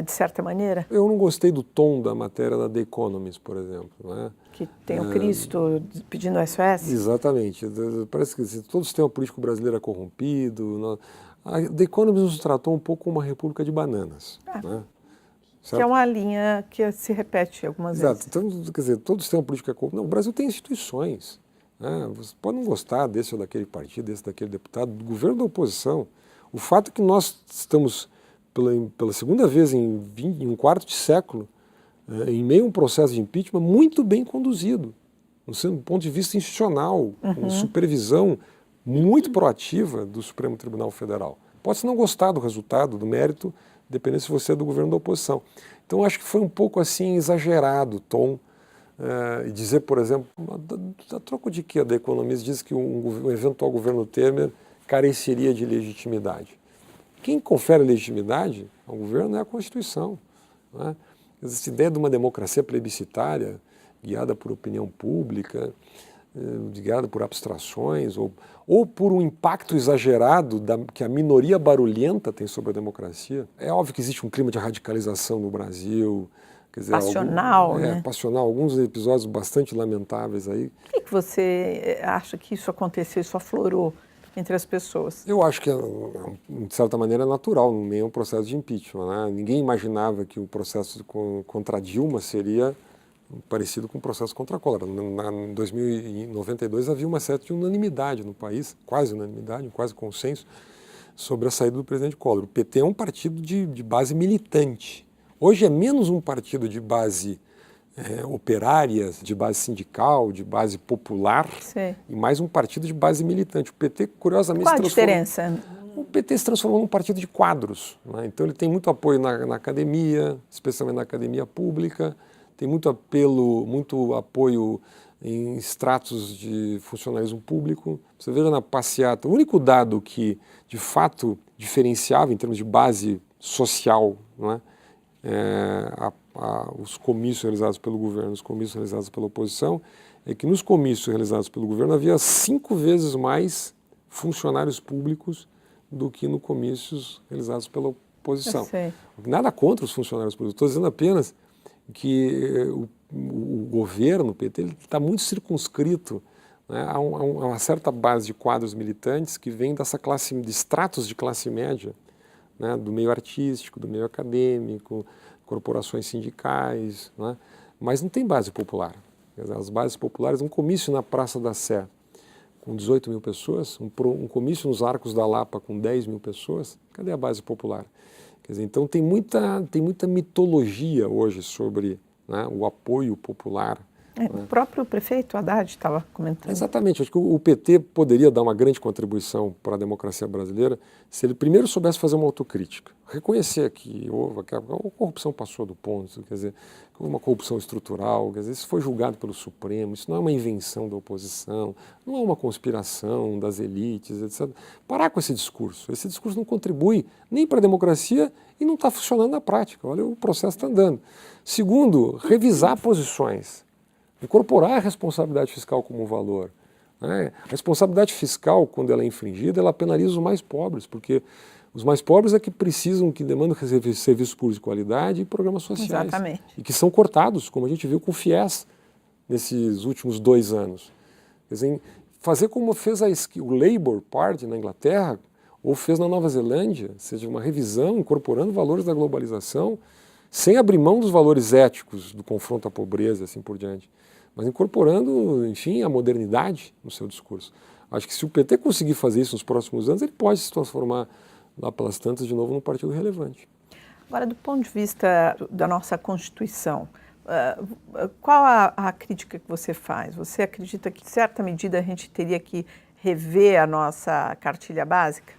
de certa maneira? Eu não gostei do tom da matéria da The Economist, por exemplo, né? Que tem o Cristo pedindo SOS? Exatamente. Parece que todo o sistema político brasileiro é corrompido. A The Economist nos tratou um pouco como uma república de bananas, né? Que é uma linha que se repete algumas vezes. Então, quer dizer, todo o sistema político é corrupto. Não, o Brasil tem instituições, né? Você pode não gostar desse ou daquele partido, desse ou daquele deputado, do governo da oposição. O fato é que nós estamos, pela segunda vez em um quarto de século, em meio a um processo de impeachment muito bem conduzido, do ponto de vista institucional, com supervisão muito proativa do Supremo Tribunal Federal. Pode-se não gostar do resultado, do mérito, dependendo se você é do governo da oposição. Então, acho que foi um pouco assim exagerado o tom, e dizer, por exemplo, a troco de que a The Economist diz que um eventual governo Temer careceria de legitimidade. Quem confere legitimidade ao governo é a Constituição, né? Essa ideia de uma democracia plebiscitária, guiada por opinião pública, guiada por abstrações, ou por um impacto exagerado que a minoria barulhenta tem sobre a democracia. É óbvio que existe um clima de radicalização no Brasil. Quer dizer, passional, né? Passional, alguns episódios bastante lamentáveis aí. Por que você acha que isso aconteceu, isso aflorou entre as pessoas? Eu acho que, de certa maneira, é natural, no meio de um processo de impeachment, né? Ninguém imaginava que o processo contra Dilma seria parecido com o processo contra Collor. Em 2092 havia uma certa unanimidade no país, quase unanimidade, quase consenso, sobre a saída do presidente Collor. O PT é um partido de base militante. Hoje é menos um partido de base operária, de base sindical, de base popular, Sim. E mais um partido de base militante. O PT, curiosamente, qual a diferença? O PT se transformou num partido de quadros, né? Então ele tem muito apoio na academia, especialmente na academia pública, tem muito apoio em estratos de funcionalismo público. Você veja na passeata, o único dado que de fato diferenciava em termos de base social, não é? Os comícios realizados pelo governo, os comícios realizados pela oposição, é que nos comícios realizados pelo governo havia 5 vezes mais funcionários públicos do que nos comícios realizados pela oposição. Nada contra os funcionários públicos, estou dizendo apenas que o governo, o PT, está muito circunscrito, né? Há uma certa base de quadros militantes que vem dessa classe, de estratos de classe média, né? Do meio artístico, do meio acadêmico, corporações sindicais, né? Mas não tem base popular. As bases populares, um comício na Praça da Sé com 18 mil pessoas, um comício nos Arcos da Lapa com 10 mil pessoas, cadê a base popular? Quer dizer, então tem muita mitologia hoje sobre, né, o apoio popular. O próprio prefeito Haddad estava comentando. Exatamente, acho que o PT poderia dar uma grande contribuição para a democracia brasileira se ele primeiro soubesse fazer uma autocrítica, reconhecer que a corrupção passou do ponto, quer dizer, houve uma corrupção estrutural, quer dizer, isso foi julgado pelo Supremo, isso não é uma invenção da oposição, não é uma conspiração das elites, etc. Parar com esse discurso não contribui nem para a democracia e não está funcionando na prática, olha, o processo está andando. Segundo, revisar posições. Incorporar a responsabilidade fiscal como um valor, né? A responsabilidade fiscal, quando ela é infringida, ela penaliza os mais pobres, porque os mais pobres é que precisam, que demandam serviços públicos de qualidade e programas sociais. Exatamente. E que são cortados, como a gente viu com o FIES nesses últimos 2 anos. Quer dizer, fazer como fez o Labour Party na Inglaterra, ou fez na Nova Zelândia, ou seja, uma revisão incorporando valores da globalização, sem abrir mão dos valores éticos do confronto à pobreza e assim por diante, mas incorporando, enfim, a modernidade no seu discurso. Acho que se o PT conseguir fazer isso nos próximos anos, ele pode se transformar lá pelas tantas de novo num partido relevante. Agora, do ponto de vista da nossa Constituição, qual a crítica que você faz? Você acredita que, em certa medida, a gente teria que rever a nossa cartilha básica?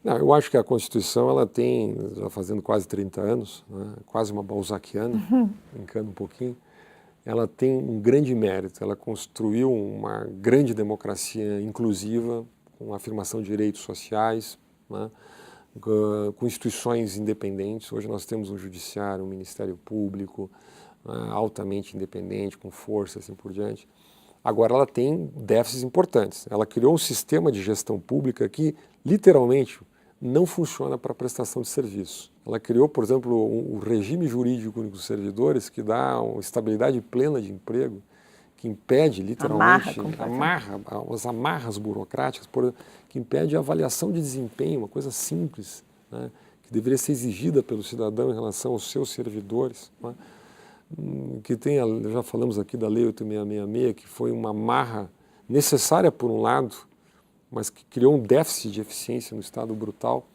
Não, eu acho que a Constituição ela tem, já fazendo quase 30 anos, né, quase uma balzaquiana, brincando um pouquinho, ela tem um grande mérito. Ela construiu uma grande democracia inclusiva, com afirmação de direitos sociais, né, com instituições independentes. Hoje nós temos um judiciário, um Ministério Público, altamente independente, com força, assim por diante. Agora ela tem déficits importantes. Ela criou um sistema de gestão pública que, literalmente, não funciona para prestação de serviço. Ela criou, por exemplo, o regime jurídico dos servidores, que dá uma estabilidade plena de emprego, que impede, literalmente, as amarras burocráticas, que impede a avaliação de desempenho, uma coisa simples, né, que deveria ser exigida pelo cidadão em relação aos seus servidores, né, que tem, já falamos aqui da Lei 8666, que foi uma amarra necessária por um lado, mas que criou um déficit de eficiência no Estado brutal.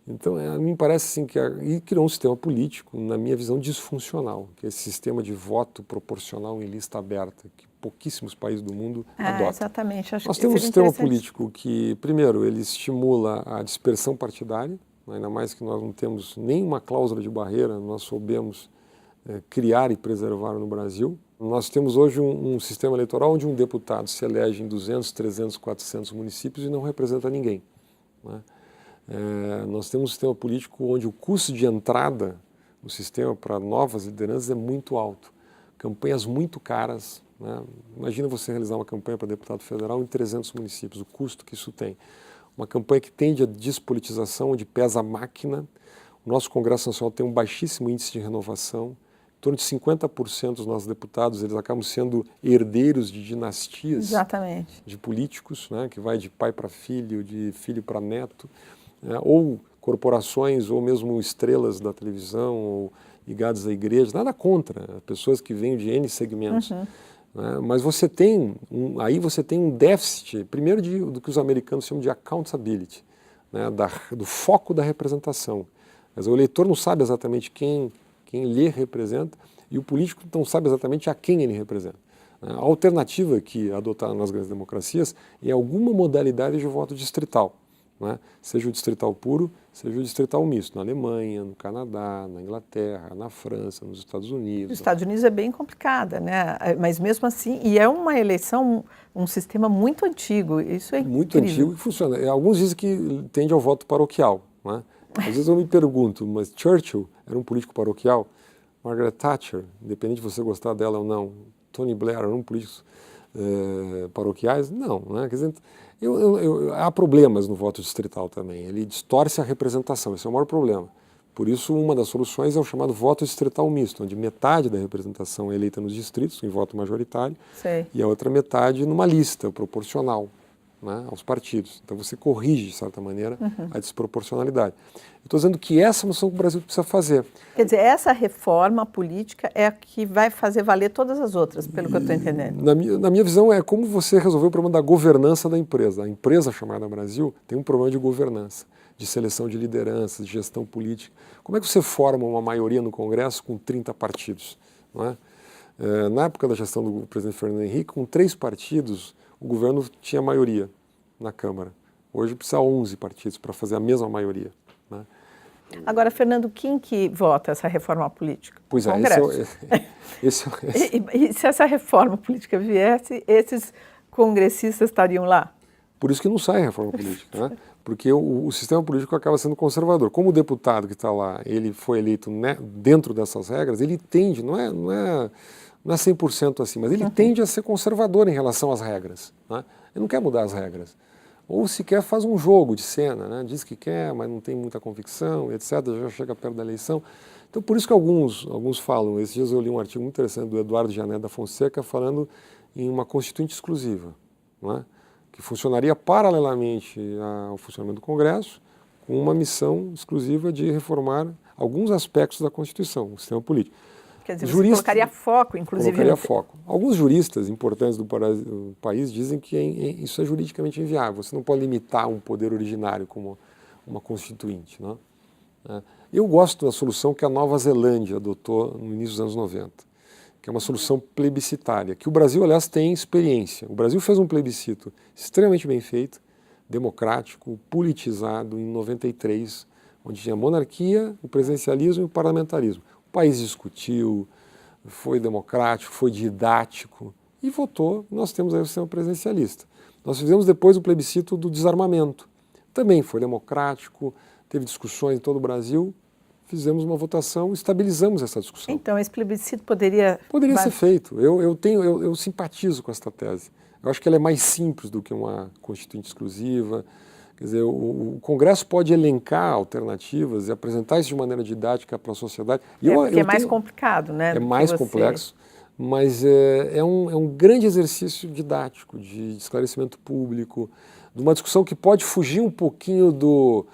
Então, me parece assim e criou um sistema político, na minha visão, disfuncional, que é esse sistema de voto proporcional em lista aberta, que pouquíssimos países do mundo adotam. Exatamente. Nós temos um sistema político que, primeiro, ele estimula a dispersão partidária, ainda mais que nós não temos nenhuma cláusula de barreira, nós soubemos criar e preservar no Brasil. Nós temos hoje um sistema eleitoral onde um deputado se elege em 200, 300, 400 municípios e não representa ninguém, né? Nós temos um sistema político onde o custo de entrada no sistema para novas lideranças é muito alto. Campanhas muito caras, né? Imagina você realizar uma campanha para deputado federal em 300 municípios, o custo que isso tem. Uma campanha que tende à despolitização, onde pesa a máquina. O nosso Congresso Nacional tem um baixíssimo índice de renovação. Em torno de 50% dos nossos deputados, eles acabam sendo herdeiros de dinastias. Exatamente. De políticos, né, que vai de pai para filho, de filho para neto, né, ou corporações, ou mesmo estrelas da televisão, ou ligados à igreja, nada contra, pessoas que vêm de N segmentos. Né, mas você tem um déficit, primeiro do que os americanos chamam de accountability, né, do foco da representação. Mas o eleitor não sabe exatamente quem lhe representa, e o político não sabe exatamente a quem ele representa. A alternativa que adotaram nas grandes democracias é alguma modalidade de voto distrital, né? Seja o distrital puro, seja o distrital misto, na Alemanha, no Canadá, na Inglaterra, na França, nos Estados Unidos. Os Estados Unidos é bem complicada, né? Mas mesmo assim, e é uma eleição, um sistema muito antigo, isso é incrível. Muito antigo e funciona. Alguns dizem que tende ao voto paroquial, né? Às vezes eu me pergunto, mas Churchill era um político paroquial? Margaret Thatcher, independente de você gostar dela ou não, Tony Blair eram políticos paroquiais? Não, né? Quer dizer, há problemas no voto distrital também, ele distorce a representação, esse é o maior problema. Por isso, uma das soluções é o chamado voto distrital misto, onde metade da representação é eleita nos distritos, em voto majoritário, e a outra metade numa lista proporcional, né, aos partidos. Então você corrige, de certa maneira, a desproporcionalidade. Eu estou dizendo que essa é uma solução que o Brasil precisa fazer. Quer dizer, essa reforma política é a que vai fazer valer todas as outras, pelo que eu estou entendendo. Na minha visão, é como você resolver o problema da governança da empresa. A empresa chamada Brasil tem um problema de governança, de seleção de lideranças, de gestão política. Como é que você forma uma maioria no Congresso com 30 partidos? Não é? Na época da gestão do presidente Fernando Henrique, com 3 partidos, o governo tinha maioria na Câmara. Hoje precisa 11 partidos para fazer a mesma maioria, né? Agora, Fernando, quem que vota essa reforma política? Pois é, esse E se essa reforma política viesse, esses congressistas estariam lá? Por isso que não sai a reforma política, né? Porque o sistema político acaba sendo conservador. Como o deputado que está lá, ele foi eleito, né, dentro dessas regras, ele tende, não é 100% assim, mas ele tende a ser conservador em relação às regras, né? Ele não quer mudar as regras. Ou sequer faz um jogo de cena, né? Diz que quer, mas não tem muita convicção, etc., já chega perto da eleição. Então, por isso que alguns falam, esses dias eu li um artigo muito interessante do Eduardo Jané da Fonseca falando em uma constituinte exclusiva, né, que funcionaria paralelamente ao funcionamento do Congresso, com uma missão exclusiva de reformar alguns aspectos da Constituição, o sistema político. Quer dizer, você colocaria foco, inclusive. Colocaria foco. Alguns juristas importantes do país dizem que isso é juridicamente inviável. Você não pode limitar um poder originário como uma constituinte, né? né? Eu gosto da solução que a Nova Zelândia adotou no início dos anos 90, que é uma solução plebiscitária, que o Brasil, aliás, tem experiência. O Brasil fez um plebiscito extremamente bem feito, democrático, politizado, em 93, onde tinha a monarquia, o presidencialismo e o parlamentarismo. O país discutiu, foi democrático, foi didático e votou. Nós temos aí o sistema presidencialista. Nós fizemos depois o plebiscito do desarmamento. Também foi democrático, teve discussões em todo o Brasil, fizemos uma votação, estabilizamos essa discussão. Então, esse plebiscito poderia ser feito. Eu simpatizo com esta tese. Eu acho que ela é mais simples do que uma constituinte exclusiva. Quer dizer, o Congresso pode elencar alternativas e apresentar isso de maneira didática para a sociedade. Porque é mais complicado, né? É mais complexo, mas é um grande exercício didático, de esclarecimento público, de uma discussão que pode fugir um pouquinho do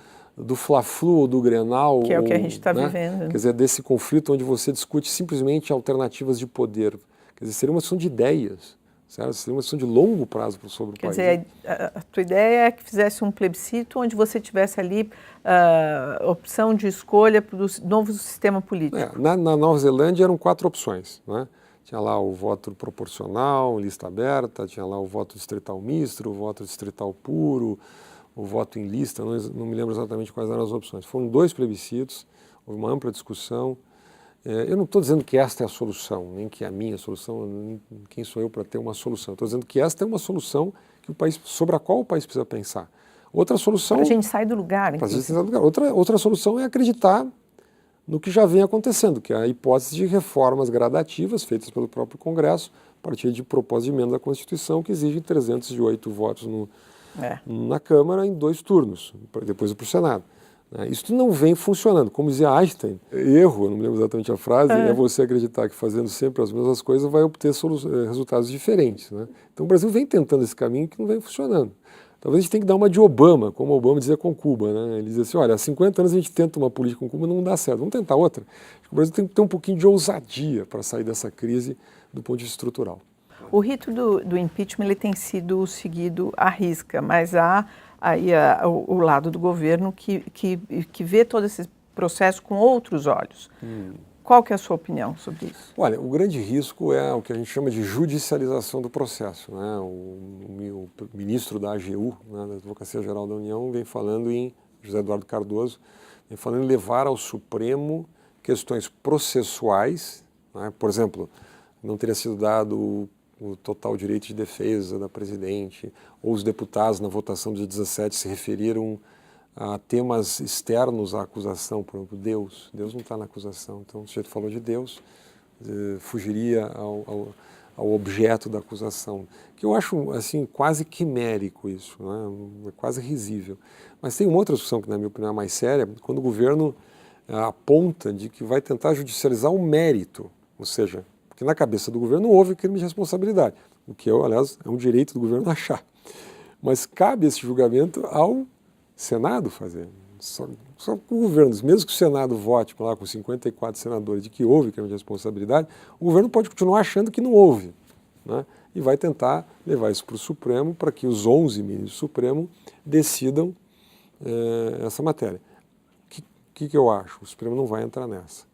Fla-Flu ou do Grenal. Que é o que a gente está né? vivendo. Quer dizer, desse conflito onde você discute simplesmente alternativas de poder. Quer dizer, seria uma questão de ideias, certo? Seria uma questão de longo prazo sobre o país. Quer dizer, a tua ideia é que fizesse um plebiscito onde você tivesse ali opção de escolha para o novo sistema político. Na Nova Zelândia eram 4 opções, né? Tinha lá o voto proporcional, lista aberta, tinha lá o voto distrital misto, o voto distrital puro, o voto em lista, não me lembro exatamente quais eram as opções. Foram 2 plebiscitos, houve uma ampla discussão. Eu não estou dizendo que esta é a solução, nem que é a minha solução, quem sou eu para ter uma solução. Estou dizendo que esta é uma solução que sobre a qual o país precisa pensar. Outra solução... Para a gente sair do lugar. Outra solução é acreditar no que já vem acontecendo, que é a hipótese de reformas gradativas feitas pelo próprio Congresso, a partir de propósito de emenda da Constituição, que exigem 308 votos na Câmara em 2 turnos, depois para o Senado. Isso não vem funcionando. Como dizia Einstein, erro, eu não me lembro exatamente a frase, é você acreditar que fazendo sempre as mesmas coisas vai obter resultados diferentes. Né? Então o Brasil vem tentando esse caminho que não vem funcionando. Talvez a gente tenha que dar uma de Obama, como Obama dizia com Cuba. Né? Ele dizia assim, olha, há 50 anos a gente tenta uma política com Cuba, não dá certo, vamos tentar outra. Acho que o Brasil tem que ter um pouquinho de ousadia para sair dessa crise do ponto de vista estrutural. O rito do impeachment ele tem sido seguido à risca, mas há aí o lado do governo que vê todo esse processo com outros olhos. Qual que é a sua opinião sobre isso? Olha, o grande risco é o que a gente chama de judicialização do processo. Né? O ministro da AGU, né, da Advocacia Geral da União, vem falando José Eduardo Cardoso, vem falando em levar ao Supremo questões processuais, né? Por exemplo, não teria sido dado o total direito de defesa da presidente, ou os deputados na votação de 17 se referiram a temas externos à acusação, por exemplo, Deus não está na acusação, então o sujeito falou de Deus, fugiria ao objeto da acusação, que eu acho assim quase quimérico isso, né? É quase risível. Mas tem uma outra discussão que na minha opinião é mais séria, quando o governo aponta de que vai tentar judicializar o mérito, ou seja, porque na cabeça do governo não houve crime de responsabilidade, o que, aliás, é um direito do governo achar. Mas cabe esse julgamento ao Senado fazer. Só com o governo, mesmo que o Senado vote lá com 54 senadores de que houve crime de responsabilidade, o governo pode continuar achando que não houve, né? E vai tentar levar isso para o Supremo para que os 11 ministros do Supremo decidam essa matéria. O que eu acho? O Supremo não vai entrar nessa.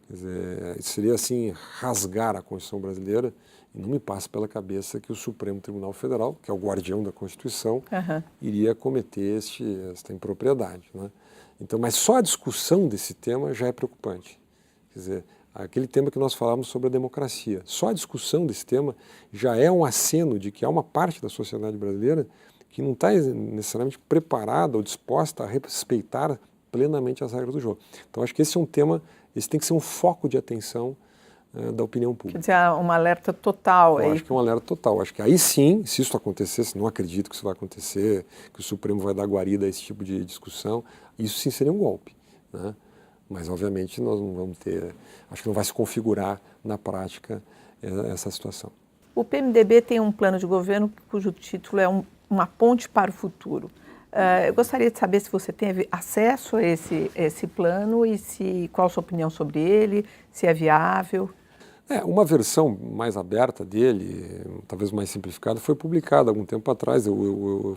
Quer dizer, seria assim rasgar a Constituição brasileira, e não me passa pela cabeça que o Supremo Tribunal Federal, que é o guardião da Constituição, iria cometer esta impropriedade. Né? Então, mas só a discussão desse tema já é preocupante. Quer dizer, aquele tema que nós falamos sobre a democracia, só a discussão desse tema já é um aceno de que há uma parte da sociedade brasileira que não está necessariamente preparada ou disposta a respeitar plenamente as regras do jogo. Então, acho que esse é um tema, esse tem que ser um foco de atenção da opinião pública. Quer dizer, um alerta total. Eu acho que é um alerta total. Acho que aí sim, se isso acontecesse, não acredito que isso vai acontecer, que o Supremo vai dar guarida a esse tipo de discussão, isso sim seria um golpe. Né? Mas, obviamente, nós não vamos ter... Acho que não vai se configurar na prática essa situação. O PMDB tem um plano de governo cujo título é Uma Ponte para o Futuro. Eu gostaria de saber se você teve acesso a esse plano e qual a sua opinião sobre ele, se é viável. Uma versão mais aberta dele, talvez mais simplificada, foi publicada há algum tempo atrás. Eu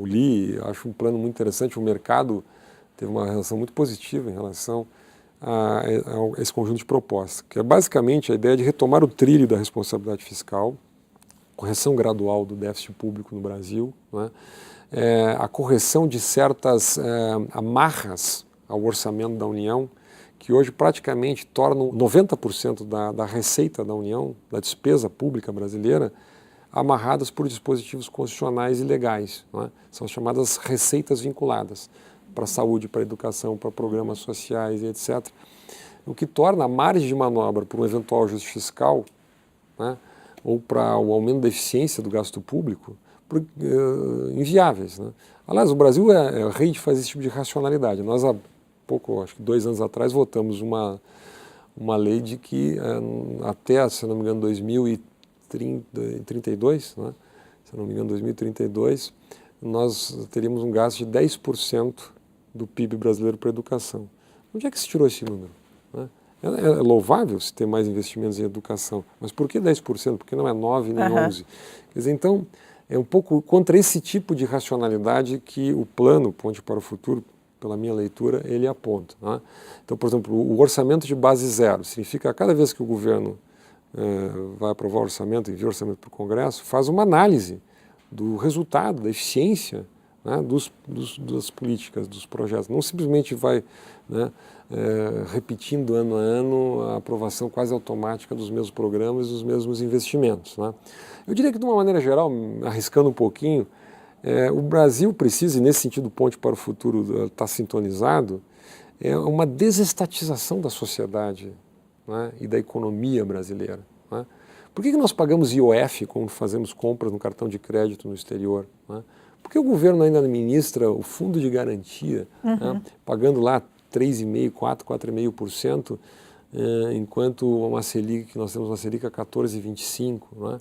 li, acho um plano muito interessante. O mercado teve uma relação muito positiva em relação a esse conjunto de propostas, que é basicamente a ideia de retomar o trilho da responsabilidade fiscal, correção gradual do déficit público no Brasil, né? A correção de certas amarras ao orçamento da União, que hoje praticamente tornam 90% da receita da União, da despesa pública brasileira, amarradas por dispositivos constitucionais e legais, né? São chamadas receitas vinculadas para a saúde, para a educação, para programas sociais e etc. O que torna a margem de manobra para um eventual ajuste fiscal, né, ou para o aumento da eficiência do gasto público inviáveis, né? Aliás, o Brasil é rei de fazer esse tipo de racionalidade. Nós, há pouco, acho que 2 anos atrás, votamos uma lei de que até, se não me engano, 2032, né? Se não me engano, 2032, nós teríamos um gasto de 10% do PIB brasileiro para a educação. Onde é que se tirou esse número, né? É louvável se ter mais investimentos em educação, mas por que 10%? Por que não é 9% nem 11%? Quer dizer, então, é um pouco contra esse tipo de racionalidade que o plano Ponte para o Futuro, pela minha leitura, ele aponta, né? Então, por exemplo, o orçamento de base zero significa que cada vez que o governo vai aprovar o orçamento, envia o orçamento para o Congresso, faz uma análise do resultado, da eficiência, né, das políticas, dos projetos. Não simplesmente vai, né, repetindo ano a ano a aprovação quase automática dos mesmos programas e dos mesmos investimentos, né? Eu diria que, de uma maneira geral, arriscando um pouquinho, o Brasil precisa, e nesse sentido o Ponte para o Futuro está sintonizado, uma desestatização da sociedade, né, e da economia brasileira, né? Por que nós pagamos IOF quando fazemos compras no cartão de crédito no exterior, né? Por que o governo ainda administra o fundo de garantia, né, pagando lá 3,5%, 4,5%, enquanto nós temos uma Selic a 14,25%, né?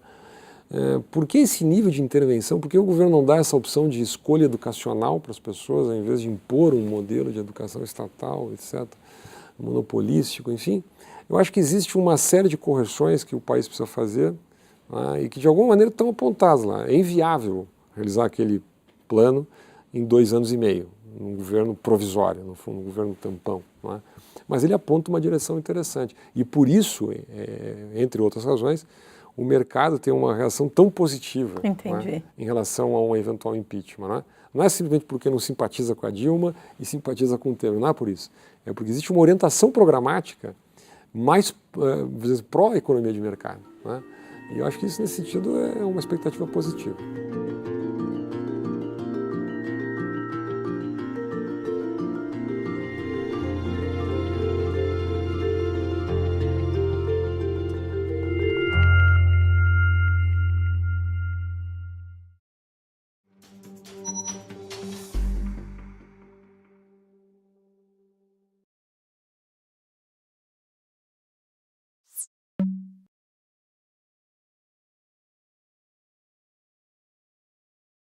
Por que esse nível de intervenção? Por que o governo não dá essa opção de escolha educacional para as pessoas, ao invés de impor um modelo de educação estatal, etc., monopolístico, enfim? Eu acho que existe uma série de correções que o país precisa fazer, né, e que de alguma maneira estão apontadas lá. É inviável realizar aquele plano em 2 anos e meio, num governo provisório, no fundo, um governo tampão, né? Mas ele aponta uma direção interessante. E por isso, entre outras razões, o mercado tem uma reação tão positiva, né, em relação a um eventual impeachment, né? Não é simplesmente porque não simpatiza com a Dilma e simpatiza com o Temer, não é por isso. É porque existe uma orientação programática mais pró-economia de mercado, né? E eu acho que isso, nesse sentido, é uma expectativa positiva.